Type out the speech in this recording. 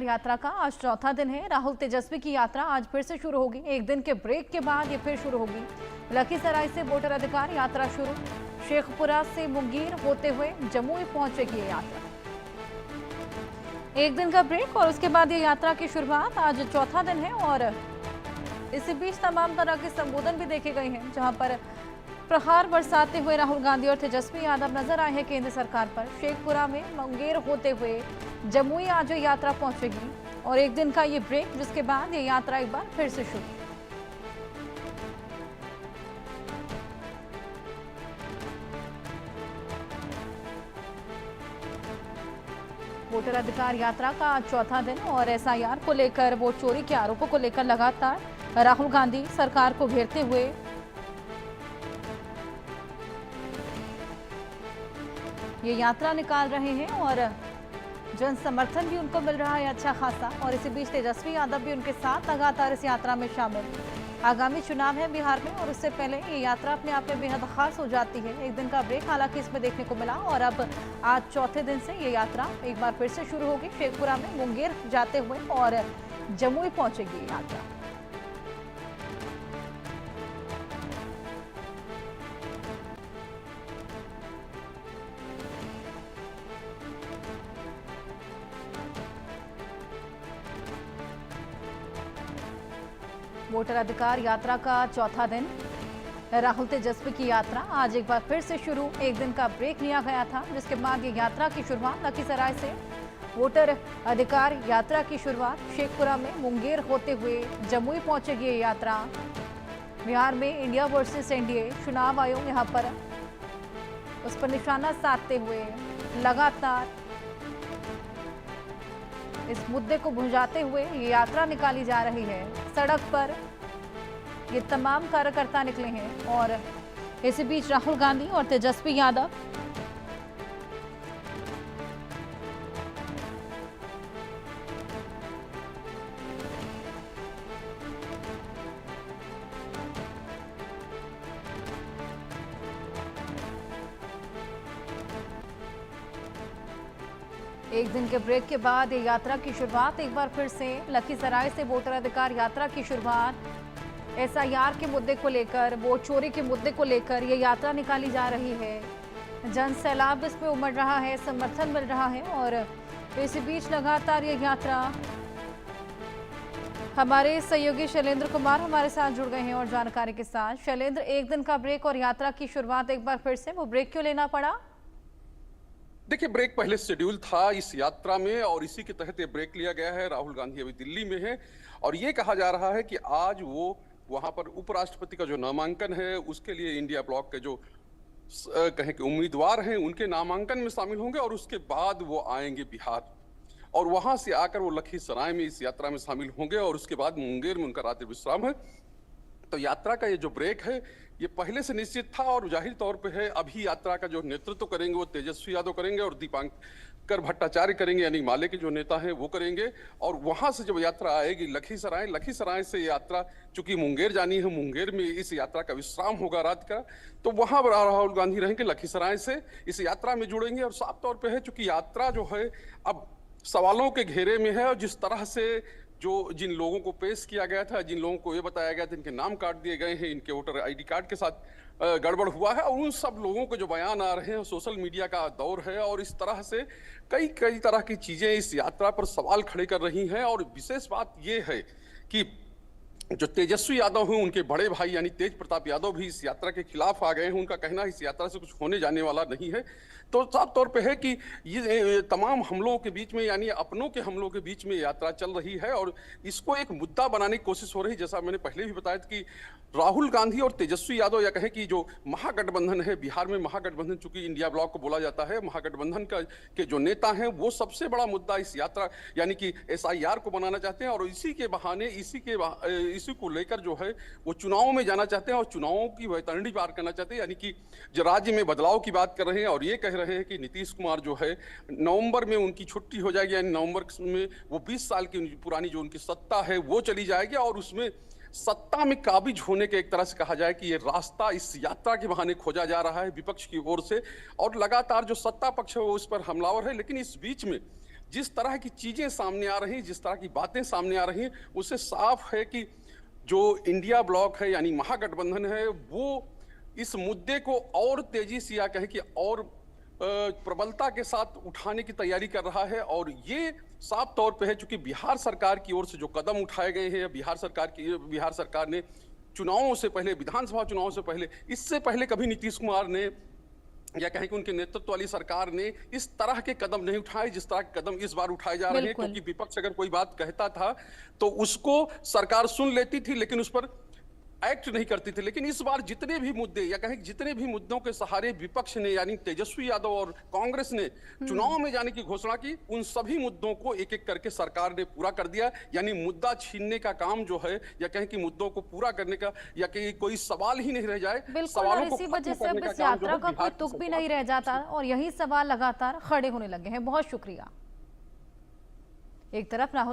यात्रा का आज चौथा दिन है। राहुल तेजस्वी की यात्रा आज फिर से शुरू होगी। एक दिन के ब्रेक के बाद ये फिर शुरू होगी। लखीसराय से वोटर अधिकार यात्रा शुरू। शेखपुरा से मुंगेर होते हुए जमुई पहुंचेगी ये यात्रा। एक दिन का ब्रेक और उसके बाद ये यात्रा की शुरुआत। आज चौथा दिन है और इसी बीच तमाम तरह के संबोधन भी देखे गए हैं, जहां पर प्रहार बरसाते हुए राहुल गांधी और तेजस्वी यादव नजर आए हैं केंद्र सरकार पर। शेखपुरा में मुंगेर होते हुए जमुई आज यात्रा पहुंचेगी और एक दिन का ये ब्रेक, जिसके बाद ये यात्रा एक बार फिर से शुरू। वोटर अधिकार यात्रा का आज चौथा दिन और एसआईआर को लेकर, वोट चोरी के आरोपों को लेकर लगातार राहुल गांधी सरकार को घेरते हुए ये यात्रा निकाल रहे हैं और जन समर्थन भी उनको मिल रहा है अच्छा खासा। और इसी बीच तेजस्वी यादव भी उनके साथ लगातार इस यात्रा में शामिल। आगामी चुनाव है बिहार में और उससे पहले ये यात्रा अपने आप में बेहद खास हो जाती है। एक दिन का ब्रेक हालांकि इसमें देखने को मिला और अब आज चौथे दिन से ये यात्रा एक बार फिर से शुरू होगी। शेखपुरा में मुंगेर जाते हुए और जमुई पहुंचेगी ये यात्रा। वोटर अधिकार यात्रा का चौथा दिन, राहुल तेजस्वी की यात्रा आज एक बार फिर से शुरू। एक दिन का ब्रेक लिया गया था, जिसके बाद ये यात्रा की शुरुआत लखीसराय से वोटर अधिकार यात्रा की शुरुआत। शेखपुरा में मुंगेर होते हुए जमुई पहुंचेगी ये यात्रा। बिहार में इंडिया वर्सेस एनडीए चुनाव आयोग यहां पर उस पर निशाना साधते हुए लगातार इस मुद्दे को भुंजाते हुए ये यात्रा निकाली जा रही है। सड़क पर ये तमाम कार्यकर्ता निकले हैं और इसी बीच राहुल गांधी और तेजस्वी यादव एक दिन के ब्रेक के बाद ये यात्रा की शुरुआत एक बार फिर से लखीसराय से वोटर अधिकार यात्रा की शुरुआत। एसआईआर के मुद्दे को लेकर, वोट चोरी के मुद्दे को लेकर ये यात्रा निकाली जा रही है। जन सैलाब इसमें उमड़ रहा है, समर्थन मिल रहा है और इसी बीच लगातार ये यात्रा। हमारे सहयोगी शैलेंद्र कुमार हमारे साथ जुड़ गए हैं और जानकारी के साथ। शैलेंद्र, एक दिन का ब्रेक और यात्रा की शुरुआत एक बार फिर से, वो ब्रेक क्यों लेना पड़ा? देखिए, ब्रेक पहले शेड्यूल था इस यात्रा में और इसी के तहत ये ब्रेक लिया गया है। राहुल गांधी अभी दिल्ली में है और ये कहा जा रहा है कि आज वो वहां पर उपराष्ट्रपति का जो नामांकन है उसके लिए इंडिया ब्लॉक के जो कहें कि उम्मीदवार हैं उनके नामांकन में शामिल होंगे और उसके बाद वो आएंगे बिहार और वहां से आकर वो लखीसराय में इस यात्रा में शामिल होंगे और उसके बाद मुंगेर में उनका रात्रि विश्राम है। तो यात्रा का ये जो ब्रेक है ये पहले से निश्चित था और जाहिर तौर पे है। अभी यात्रा का जो नेतृत्व करेंगे वो तेजस्वी यादव करेंगे और दीपांकर भट्टाचार्य करेंगे, यानी माले के जो नेता हैं वो करेंगे। और वहां से जब यात्रा आएगी लखीसराय से यात्रा चूंकि मुंगेर जानी है, मुंगेर में इस यात्रा का विश्राम होगा रात का, तो वहां पर राहुल गांधी रहेंगे। लखीसराय से इस यात्रा में जुड़ेंगे और साफ तौर पर है चूंकि यात्रा जो है अब सवालों के घेरे में है और जिस तरह से जिन लोगों को पेश किया गया था, जिन लोगों को ये बताया गया था इनके नाम काट दिए गए हैं, इनके वोटर आईडी कार्ड के साथ गड़बड़ हुआ है और उन सब लोगों के जो बयान आ रहे हैं, सोशल मीडिया का दौर है और इस तरह से कई तरह की चीजें इस यात्रा पर सवाल खड़े कर रही हैं। और विशेष बात ये है कि जो तेजस्वी यादव हैं उनके बड़े भाई यानी तेज प्रताप यादव भी इस यात्रा के खिलाफ आ गए हैं। उनका कहना है इस यात्रा से कुछ होने जाने वाला नहीं है। तो साफ तौर पे है कि ये तमाम हमलों के बीच में यानी अपनों के हमलों के बीच में यात्रा चल रही है और इसको एक मुद्दा बनाने की कोशिश हो रही है। जैसा मैंने पहले भी बताया था कि राहुल गांधी और तेजस्वी यादव या कहें कि जो महागठबंधन है, बिहार में महागठबंधन चूंकि इंडिया ब्लॉक को बोला जाता है, महागठबंधन के जो नेता हैं वो सबसे बड़ा मुद्दा इस यात्रा यानी कि एसआईआर को बनाना चाहते हैं और इसी के बहाने इसी को लेकर जो है वो चुनावों में जाना चाहते हैं और चुनावों की वैतरणी पार करना चाहते हैं। यानी कि जो राज्य में बदलाव की बात कर रहे हैं और ये कह रहे हैं कि नीतीश कुमार जो है नवंबर में उनकी छुट्टी हो जाएगी, यानी नवंबर में वो 20 साल की पुरानी जो उनकी सत्ता है वो चली जाएगी और उसमें सत्ता में काबिज होने के एक तरह से कहा जाए कि ये रास्ता इस यात्रा के बहाने खोजा जा रहा है विपक्ष की ओर से और लगातार जो सत्ता पक्ष है वो उस पर हमलावर है। लेकिन इस बीच में जिस तरह की चीजें सामने आ रही हैं, जिस तरह की बातें सामने आ रही हैं, उससे साफ है कि जो इंडिया ब्लॉक है यानी महागठबंधन है, वो इस मुद्दे को और तेजी से या कहें कि और प्रबलता के साथ उठाने की तैयारी कर रहा है। और ये साफ तौर पे है, चूंकि बिहार सरकार की ओर से जो कदम उठाए गए हैं, बिहार सरकार ने चुनावों से पहले, विधानसभा चुनावों से पहले, इससे पहले कभी नीतीश कुमार ने या कहें कि उनके नेतृत्व वाली सरकार ने इस तरह के कदम नहीं उठाए जिस तरह के कदम इस बार उठाए जा रहे हैं। क्योंकि विपक्ष अगर कोई बात कहता था तो उसको सरकार सुन लेती थी, लेकिन उस पर एक्ट नहीं करती थी। लेकिन इस बार जितने भी मुद्दे या कहें जितने भी मुद्दों के सहारे विपक्ष ने यानी तेजस्वी यादव और कांग्रेस ने चुनाव में जाने की घोषणा की, उन सभी मुद्दों को एक एक करके सरकार ने पूरा कर दिया। यानी मुद्दा छीनने का काम जो है या कहें कि मुद्दों को पूरा करने का या कि कोई सवाल ही नहीं रह जाए, बिल्कुल, और इसी वजह से अब इस यात्रा का कोई तुक भी नहीं रह जाता और यही सवाल लगातार खड़े होने लगे हैं। बहुत शुक्रिया। एक तरफ राहुल